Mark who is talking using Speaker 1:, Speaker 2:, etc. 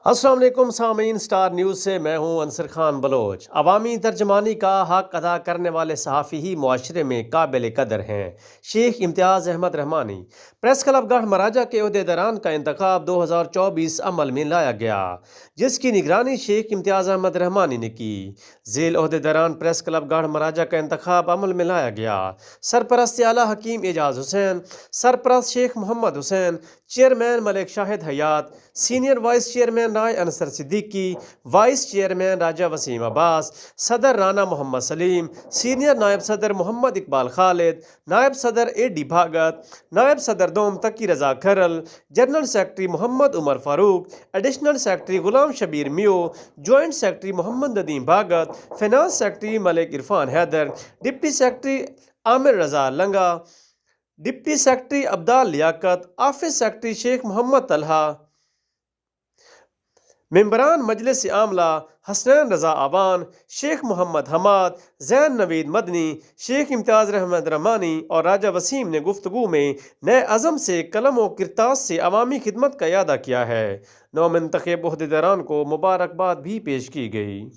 Speaker 1: السلام علیکم سامعین، سٹار نیوز سے میں ہوں انصر خان بلوچ۔ عوامی ترجمانی کا حق ادا کرنے والے صحافی ہی معاشرے میں قابل قدر ہیں۔ شیخ امتیاز احمد رحمانی۔ پریس کلب گڑھ مہاراجہ کے عہدیداران کا انتخاب 2024 عمل میں لایا گیا، جس کی نگرانی شیخ امتیاز احمد رحمانی نے کی۔ ذیل عہدیداران پریس کلب گڑھ مہاراجہ کا انتخاب عمل میں لایا گیا۔ سرپرست اعلیٰ حکیم اعجاز حسین، سرپرست شیخ محمد حسین، چیئرمین ملک شاہد حیات، سینئر وائس چیئرمین رائے انصر صدیقی، وائس چیئرمین راجہ وسیم عباس، صدر رانا محمد سلیم، سینئر نائب صدر محمد اقبال خالد، نائب صدر اے ڈی بھاگت، نائب صدر دوم تقی رضا کھرل، جنرل سیکرٹری محمد عمر فاروق، ایڈیشنل سیکرٹری غلام شبیر میو، جوائنٹ سیکرٹری محمد ندیم بھاگت، فائنانس سیکرٹری ملک عرفان حیدر، ڈپٹی سیکرٹری عامر رضا لنگا، ڈپٹی سیکرٹری عبدال لیاقت، آفس سیکرٹری شیخ محمد طلحہ، ممبران مجلس عاملہ حسنین رضا آوان، شیخ محمد حماد، زین نوید مدنی، شیخ امتیاز احمد رحمانی اور راجہ وسیم نے گفتگو میں نئے عزم سے قلم و کرتاس سے عوامی خدمت کا اعادہ کیا ہے۔ نو منتخب عہدیداران کو مبارکباد بھی پیش کی گئی۔